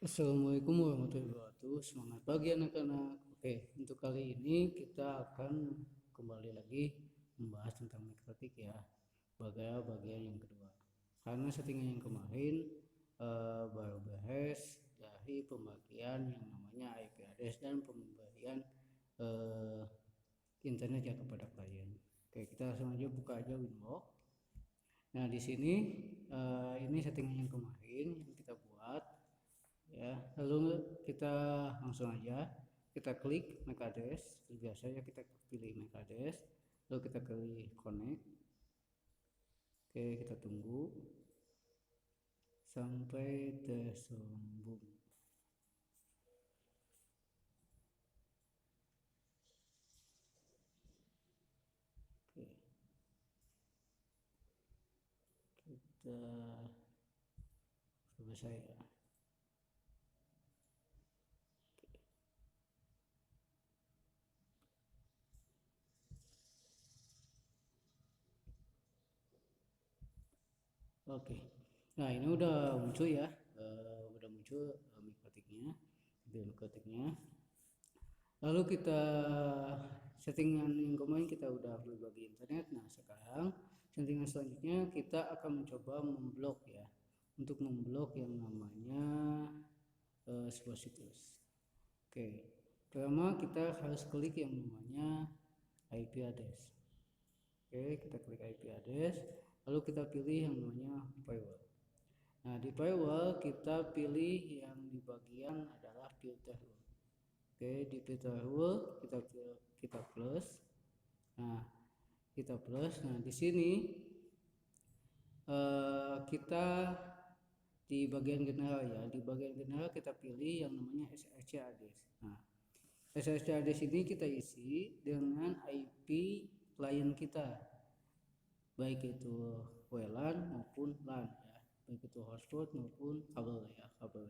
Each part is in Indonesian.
Assalamualaikum warahmatullahi wabarakatuh. Semangat pagi anak-anak. Oke, untuk kali ini kita akan kembali lagi membahas tentang mikrotik ya, bagian yang kedua. Karena settingnya yang kemarin baru bahas dari pembagian yang namanya IP address dan pembagian eh, internet ya kepada klien. Oke, kita langsung aja buka aja Winbox. Nah, di sini ini settingan yang kemarin yang kita buat ya. Lalu kita langsung aja kita klik MAC address. Biasanya kita pilih MAC address, lalu kita pilih connect. Oke, kita tunggu sampai tersambung. Oke, kita selesai ya. Oke, nah ini udah muncul ya, udah muncul mikrotiknya, mikrotiknya. Lalu kita settingan yang kemarin kita udah berbagi internet. Nah sekarang settingan selanjutnya kita akan mencoba memblok ya, untuk memblok yang namanya sebuah situs. Oke, pertama kita harus klik yang namanya IP address. Oke, kita klik IP address, lalu kita pilih yang namanya firewall. Nah di firewall kita pilih yang di bagian adalah filter rule. Oke, di filter rule kita plus. Nah kita plus. Nah di sini kita di bagian general ya, di bagian general kita pilih yang namanya SSC address. Nah SSC address ini kita isi dengan IP klien kita, baik itu WLAN maupun LAN ya, baik itu hotspot maupun kabel ya, kabel.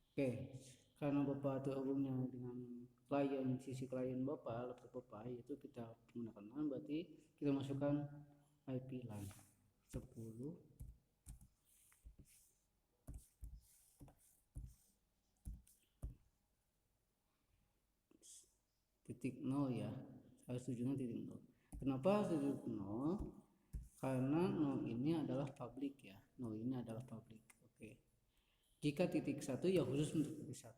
Oke, karena Bapak terhubungnya dengan klien, sisi klien Bapak, laptop Bapak, yaitu kita menggunakan LAN, berarti kita masukkan IP LAN 10 titik 0 ya, harus tujuannya titik 0. Kenapa titik 0? Karena 0 ini adalah public ya, 0 ini adalah public. Oke, jika titik 1 ya khusus untuk titik 1.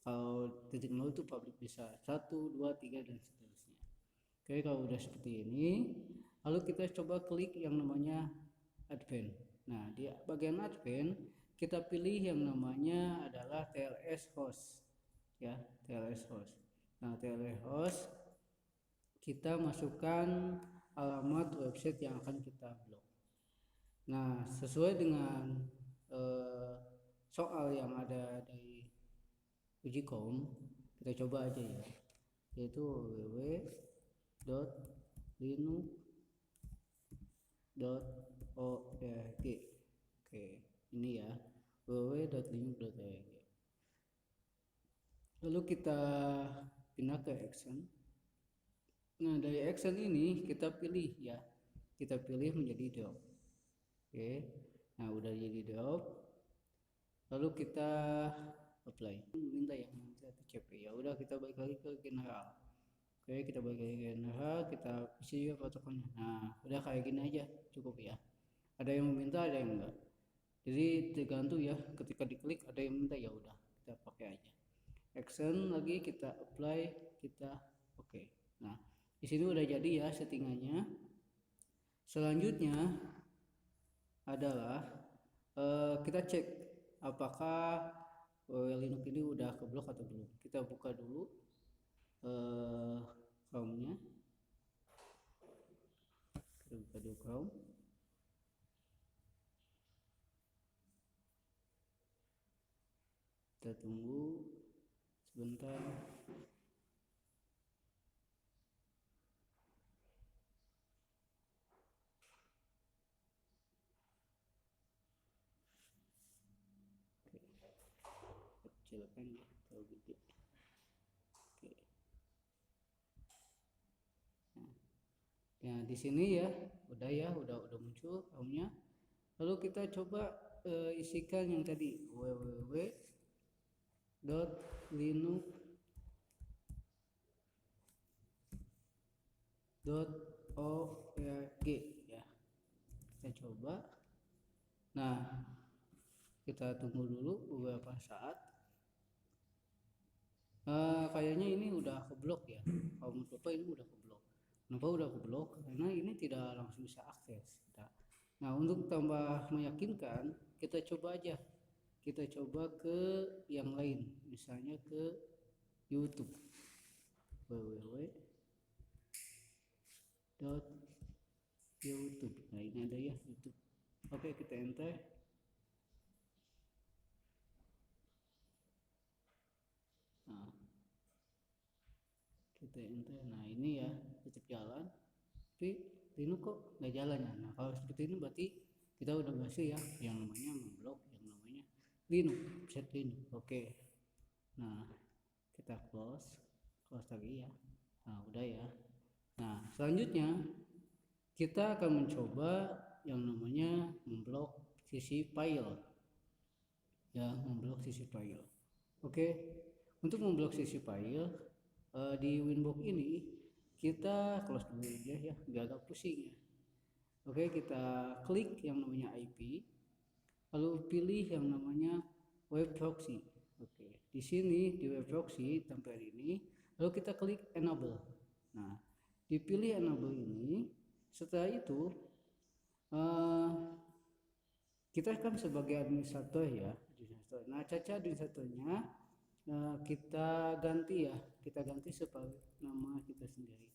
Kalau titik 0 itu public, bisa 1, 2, 3 dan seterusnya. Oke, kalau udah seperti ini, lalu kita coba klik yang namanya advance. Nah di bagian advance kita pilih yang namanya adalah TLS host ya, TLS host. Nah TLS host kita masukkan alamat website yang akan kita blok. Nah sesuai dengan soal yang ada di ujikom, kita coba aja ya, yaitu www.linux.org. Oke, ini ya, www.linux.org. Lalu kita pindah ke action. Nah dari action ini kita pilih ya, kita pilih menjadi drop. Oke, nah udah jadi drop, lalu kita apply, minta yang minta TCP. Ya udah kita balik lagi ke general. Oke, kita balik lagi ke general, kita isi juga protokolnya. Nah udah kayak gini aja cukup ya, ada yang meminta ada yang enggak, jadi tergantung ya, ketika diklik ada yang minta ya udah kita pakai aja. Action lagi kita apply, kita oke. Nah di sini udah jadi ya settingannya. Selanjutnya adalah kita cek apakah Linux ini udah keblok atau belum. Kita buka dulu Chrome-nya, kita buka dulu Chrome. Kita tunggu sebentar. Kecilkan ya, terlalu gede. Oke. Nah, ya di sini ya udah muncul Chrome-nya. Lalu kita coba isikan yang tadi www dot linux dot org ya. Kita coba. Nah, kita tunggu dulu beberapa saat. Kayaknya ini udah keblok ya. Kalau menurut Bapak ini udah keblok. Kenapa udah keblok? Karena ini tidak langsung bisa akses. Nah, untuk tambah meyakinkan, kita coba aja. Kita coba ke yang lain, misalnya ke YouTube. www.youtube. Nah, ini ada ya YouTube. Oke, kita enter. Nah, kita enter. Nah, ini ya tetap jalan. Tapi ini kok nggak jalan ya. Nah, kalau seperti ini berarti kita udah berhasil ya, yang namanya memblok yang namanya Linux, set Linux. Oke. Nah, kita close lagi ya. Nah, udah ya. Nah, selanjutnya kita akan mencoba yang namanya memblok sisi file. Ya, memblok sisi file. Oke. Untuk memblok sisi file di Winbox ini kita close dulu ya, biar agak pusing ya. Oke, kita klik yang namanya IP, lalu pilih yang namanya web proxy. Oke, di sini di web proxy tempel ini, lalu kita klik enable. Nah, dipilih enable ini. Setelah itu kita kan sebagai administrator ya, nah caca administratornya kita ganti ya, kita ganti sebagai nama kita sendiri.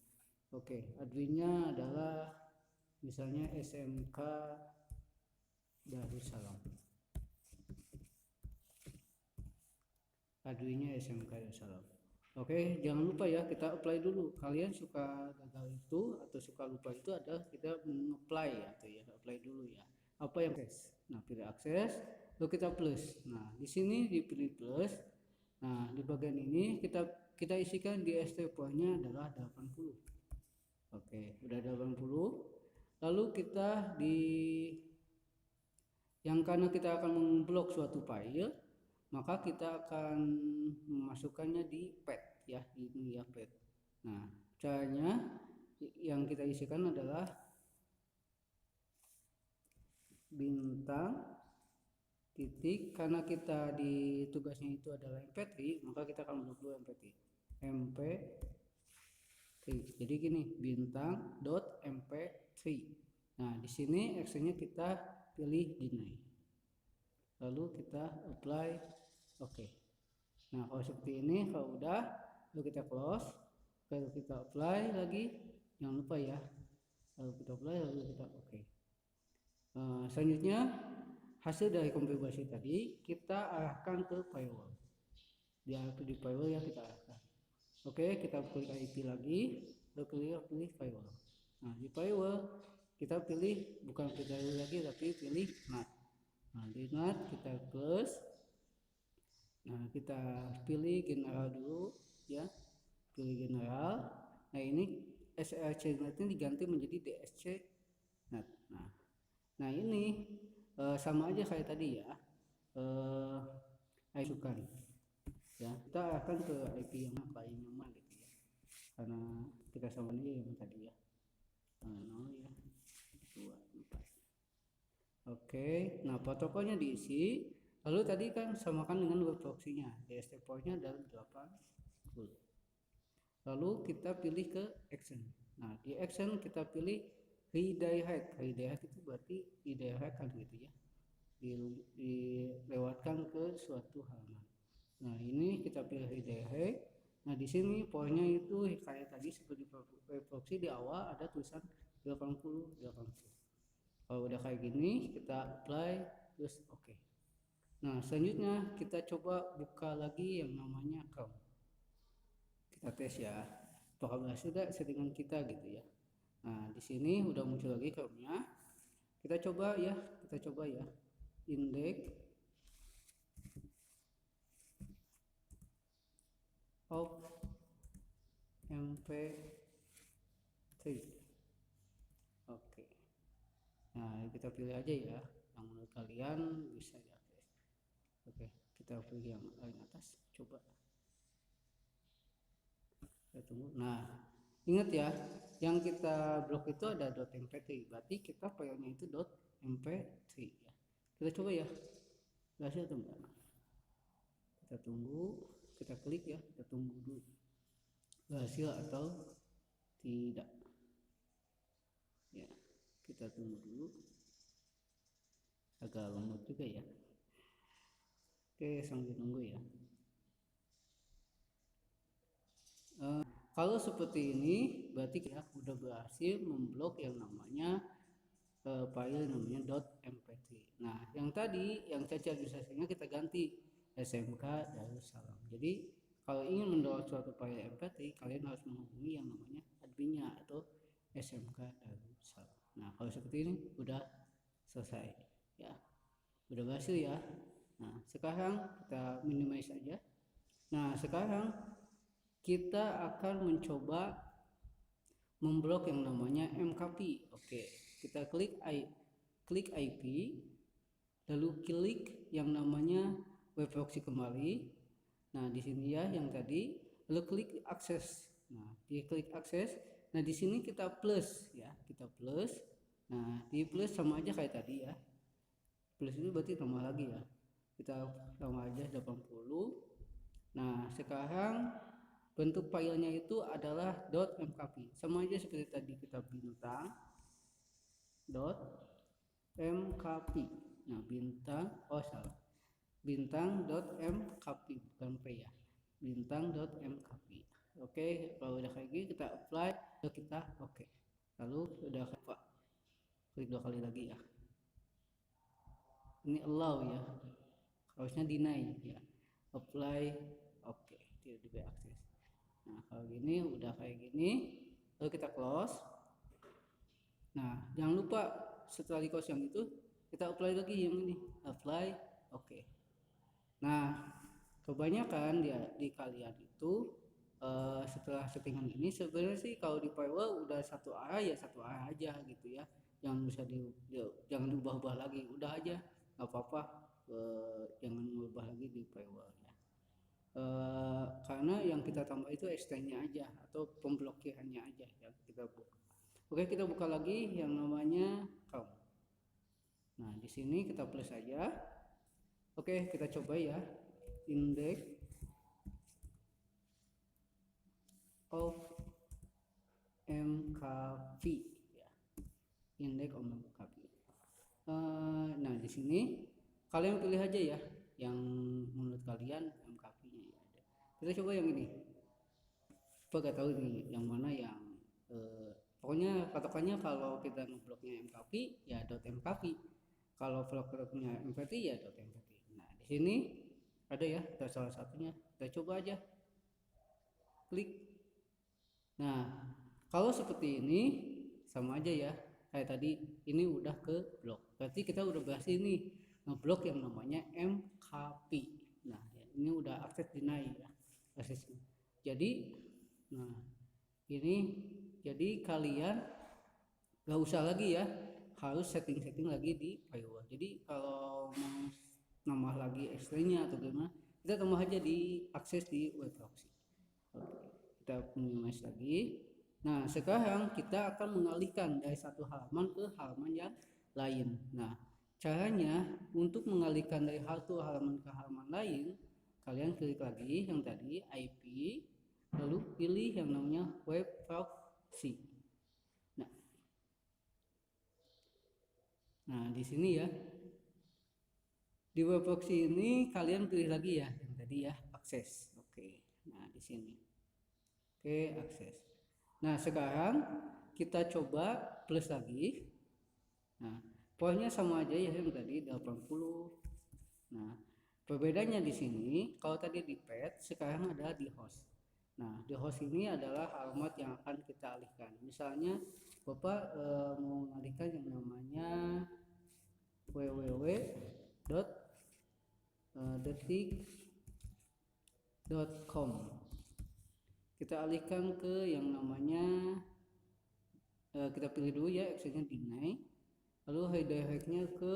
Oke, adminnya adalah misalnya SMK Darussalam. Adminnya SMK Darussalam. Oke, jangan lupa ya, kita apply dulu. Kalian suka gagal itu atau suka lupa itu ada kita apply ya, atau ya apply dulu ya. Apa yang akses? Nah, pilih akses, lalu kita plus. Nah, di sini dipilih plus. Nah, di bagian ini kita isikan di ST-nya adalah 80. Oke, udah 80. Lalu kita karena kita akan memblok suatu file, maka kita akan memasukkannya di pad ya, ini ya pad. Nah, caranya yang kita isikan adalah bintang titik, karena kita di tugasnya itu adalah mp3, maka kita akan blok dulu mp3. Jadi gini, bintang dot mp3. Nah, di sini actionnya kita pilih deny, lalu kita apply. Oke. Nah, kalau seperti ini, kalau udah, lalu kita close, lalu kita apply lagi, jangan lupa ya, lalu kita apply, lalu kita oke. Selanjutnya hasil dari konfigurasi tadi kita arahkan ke firewall. Di firewall ya kita arahkan. Oke, kita klik IP lagi, lalu pilih firewall. Nah, di firewall kita pilih bukan firewall lagi, tapi pilih NAT. Nah, di NAT kita close. Nah, kita pilih general dulu ya, pilih general. Nah, ini SRC NAT ini diganti menjadi DSC NAT. Nah ini sama aja kayak tadi ya, isukan ya, kita akan ke IP yang paling nyaman gitu ya, karena kita sama ini yang tadi ya, 0 ya 24. Oke, nah protokolnya diisi, lalu tadi kan samakan dengan web proxy-nya, DST point-nya adalah 80. Lalu kita pilih ke action. Nah, di action kita pilih redirect. Redirect itu berarti redirect kan gitu ya, dilewatkan ke suatu halaman. Nah, ini kita pilih redirect. Nah, di sini poinnya itu kayak tadi seperti web proxy, di awal ada tulisan 80. Kalau udah kayak gini kita apply terus oke. Nah, selanjutnya kita coba buka lagi yang namanya Chrome. Kita tes ya, apakah berhasil gak settingan kita gitu ya. Nah, di sini udah muncul lagi Chrome-nya. Kita coba ya, index of mp3. Oke. Nah, kita pilih aja ya yang menurut kalian bisa diakses. Oke, kita pilih yang paling atas, coba kita tunggu. Nah, ingat ya, yang kita blok itu ada .mp3, berarti kita filenya itu .mp3 ya. Kita coba ya, berhasil atau enggak. Kita tunggu, kita klik ya, kita tunggu dulu berhasil atau tidak ya. Kita tunggu dulu, agak lembut juga ya. Oke, sambil nunggu ya. Kalau seperti ini berarti kita udah berhasil memblok yang namanya file namanya .mp3. Nah, yang tadi yang cacat administrasinya kita ganti SMK Darussalam. Jadi kalau ingin mendownload suatu file mp3, kalian harus menghubungi yang namanya adminnya atau SMK Darussalam. Nah, kalau seperti ini udah selesai ya, udah berhasil ya. Nah, sekarang kita minimize saja. Nah, sekarang kita akan mencoba memblok yang namanya mkp. Oke, kita klik IP, lalu klik yang namanya web proxy kembali. Nah, di sini ya yang tadi, lalu klik akses. Nah, di klik akses. Nah, di sini kita plus ya, kita plus. Nah, di plus sama aja kayak tadi ya. Plus itu berarti tambah lagi ya. Kita tambah aja 80. Nah, sekarang bentuk filenya itu adalah .mkp. Sama aja seperti tadi kita bintang .mkp. Nah, bintang.mkp bukan p ya. Bintang.mkp. Oke, kalau udah kayak gini kita apply, lalu kita oke. Lalu udah klik 2 kali lagi ya. Ini allow ya. Harusnya deny ya. Apply oke, tidak diberi akses. Nah, kalau gini udah kayak gini, lalu kita close. Nah, jangan lupa setelah di close yang itu kita apply lagi yang ini, apply oke. Nah, kebanyakan di kalian itu setelah settingan ini sebenarnya sih kalau di firewall udah satu arah ya satu arah aja gitu ya, jangan bisa jangan diubah-ubah lagi, udah aja nggak apa-apa, jangan mengubah lagi di firewall ya. Karena yang kita tambah itu extendnya aja atau pemblokirannya aja yang kita buka. Oke, kita buka lagi yang namanya Chrome. Nah, di sini kita plus aja. Oke, kita coba ya, index of mkp ya, index of mkp. Nah, di sini kalian pilih aja ya yang menurut kalian mkp-nya ya ada. Kita coba yang ini. Apa gak tahu nih yang mana yang pokoknya patokannya kalau kita ngebloknya mkp ya .mkp, kalau bloknya mp3 ya .mp3. Nah, di sini ada ya, kita salah satunya kita coba aja klik. Nah, kalau seperti ini sama aja ya kayak tadi, ini udah ke blok, berarti kita udah berhasil nih ngeblok yang namanya mkp. Nah, ini udah akses deny ya aksesnya. Jadi nah ini jadi kalian gak usah lagi ya harus setting-setting lagi di firewall. Jadi kalau mau nambah lagi extendnya atau gimana, kita tambah aja di akses di web proxy. Oke, kita minimize lagi. Nah, sekarang kita akan mengalihkan dari satu halaman ke halaman yang lain. Nah, caranya untuk mengalihkan dari satu halaman ke halaman lain, kalian klik lagi yang tadi IP, lalu pilih yang namanya web proxy. Nah, di sini ya, di web proxy ini kalian pilih lagi ya yang tadi ya, akses. Oke, nah di sini, oke, akses. Nah, sekarang kita coba plus lagi. Nah, poinnya sama aja ya yang tadi 80. Nah, perbedaannya di sini, kalau tadi di pet, sekarang ada di host. Nah, di host ini adalah alamat yang akan kita alihkan. Misalnya Bapak mau mengalihkan yang namanya www.detik.com. Kita alihkan ke yang namanya kita pilih dulu ya actionnya deny, lalu redirectnya ke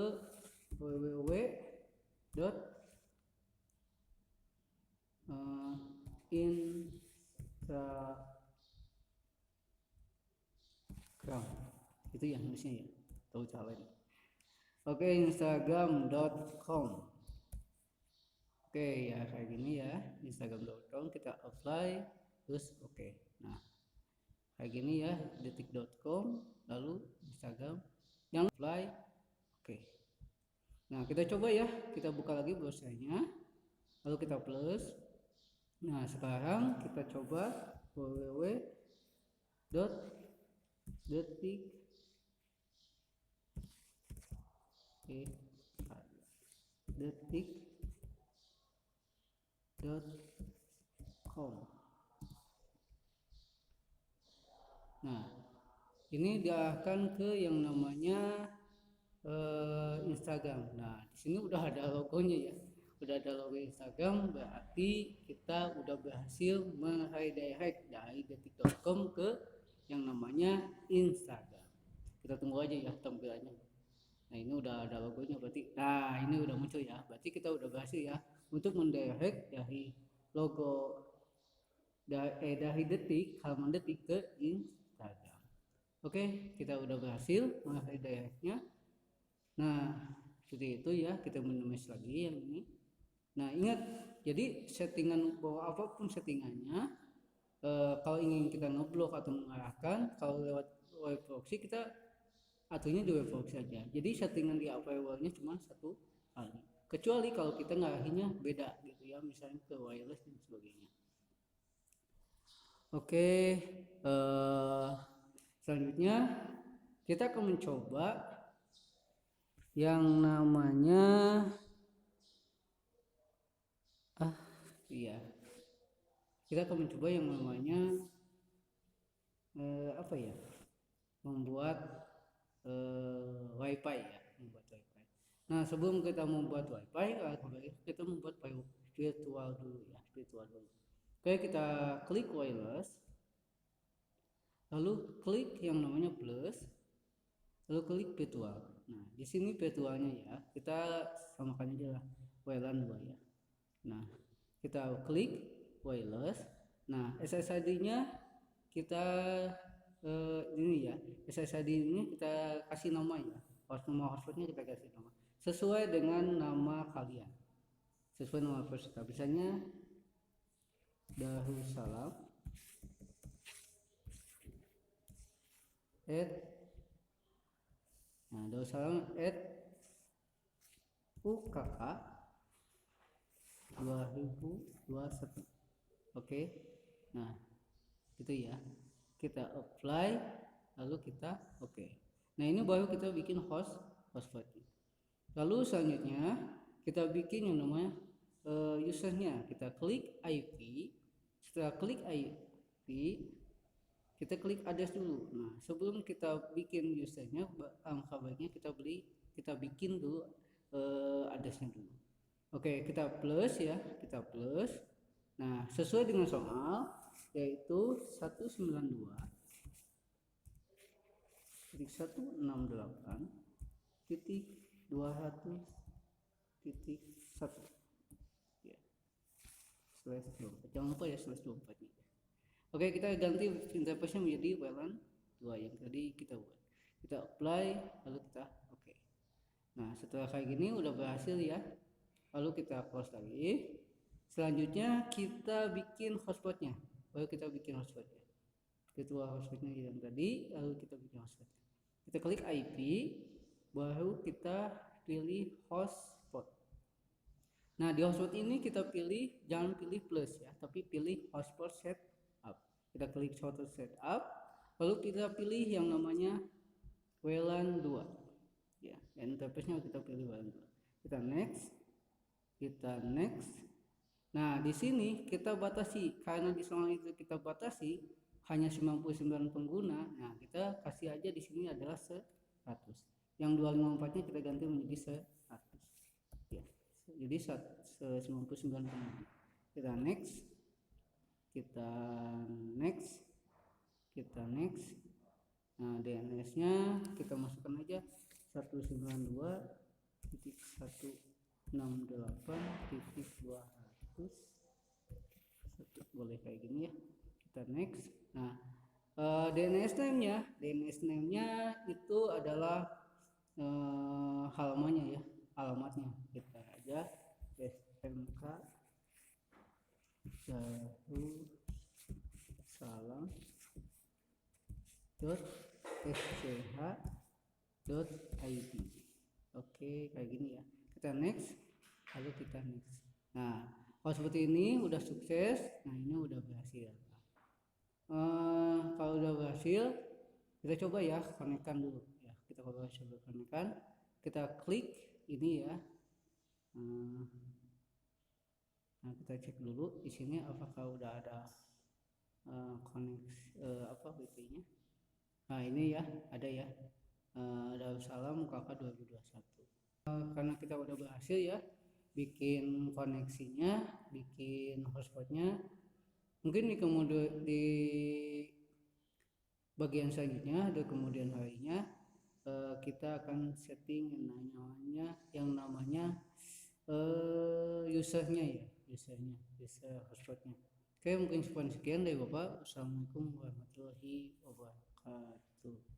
www.detik.com Instagram itu ya nulisnya ya, tahu salah ini. Oke, instagram.com. Oke ya, kayak gini ya, instagram.com kita apply terus oke. Nah kayak gini ya, detik.com lalu Instagram yang apply oke. Nah kita coba ya, kita buka lagi browsernya lalu kita plus. Nah sekarang kita coba www.detik.com. Nah ini diarahkan ke yang namanya Instagram. Nah di sini udah ada logonya ya, udah ada logo Instagram, berarti kita udah berhasil meredirect dari detik.com ke yang namanya Instagram. Kita tunggu aja ya tampilannya. Nah ini udah ada logonya berarti. Nah ini udah muncul ya, berarti kita udah berhasil ya untuk mendirect dari logo dari detik, halaman detik ke Instagram. Oke, kita udah berhasil meredirectnya. Nah seperti itu ya, kita menulis lagi yang ini. Nah ingat, jadi settingan bahwa apapun settingannya, kalau ingin kita ngeblok atau mengarahkan, kalau lewat web proxy kita aturnya di web proxy saja. Jadi settingan di firewallnya cuma satu kali. Kecuali kalau kita ngarahinnya beda gitu ya, misalnya ke wireless dan sebagainya. Oke, selanjutnya kita akan mencoba yang namanya kita akan mencoba yang namanya apa ya, membuat wifi ya, membuat wifi. Nah sebelum kita membuat wifi, kita membuat virtual dulu ya, virtual dulu. Oke, kita klik wireless, lalu klik yang namanya plus, lalu klik virtual. Nah di sini virtualnya ya, kita samakan aja lah WLAN 2 ya. Nah kita klik wireless. Nah SSID-nya kita ini ya, SSID ini kita kasih nama ya, nama hotspotnya kita kasih nama sesuai dengan nama kalian, sesuai nama peserta. Misalnya Darussalam UKK 2021. Oke, nah gitu ya, kita apply lalu kita oke. Nah ini baru kita bikin hotspot. Lalu selanjutnya kita bikin yang namanya usernya. Kita klik IP. Setelah klik IP, kita klik address dulu. Nah sebelum kita bikin usernya, alangkah baiknya kita bikin dulu addressnya dulu. Oke, kita plus ya, kita plus. Nah sesuai dengan soal, yaitu 192.168.200.1 ya, /24. Jangan lupa ya /24 nya. Oke, kita ganti interface-nya menjadi WLAN 2 yang tadi kita buat. Kita apply lalu kita oke. Nah setelah kayak gini udah berhasil ya, lalu kita close lagi. Selanjutnya kita bikin hotspotnya, baru kita bikin hotspotnya, virtual hotspotnya yang tadi, lalu kita bikin hotspotnya. Kita klik IP, baru kita pilih hotspot. Nah di hotspot ini kita pilih, jangan pilih plus ya, tapi pilih hotspot setup. Kita klik hotspot setup, lalu kita pilih yang namanya WLAN 2 ya, interface-nya kita pilih WLAN 2. Kita next. Nah di sini kita batasi, karena di soal itu kita batasi hanya 99 pengguna. Nah kita kasih aja di sini adalah 100. Yang 254-nya kita ganti menjadi 100 ya. Jadi 99 pengguna. Kita next. Nah DNS-nya kita masukkan aja 192.168.200. boleh kayak gini ya. Kita next. Nah, DNS name-nya itu adalah halamannya ya, alamatnya. Kita aja SMK darussalam.sch.id. Oke, kayak gini ya. Kita next, lalu kita next. Nah, kalau seperti ini udah sukses. Nah, ini udah berhasil. Kalau udah berhasil, kita coba ya konekkan dulu ya. Kita coba konekkan. Kita klik ini ya. Nah, kita cek dulu di sini apakah udah ada koneksi wifi-nya. Nah, ini ya, ada ya. Darussalam KK 2021. Karena kita udah berhasil ya bikin koneksinya, bikin hotspotnya. Mungkin di bagian selanjutnya, di kemudian harinya kita akan setting yang namanya user hotspotnya. Oke, mungkin sekian dari Bapak. Assalamualaikum warahmatullahi wabarakatuh.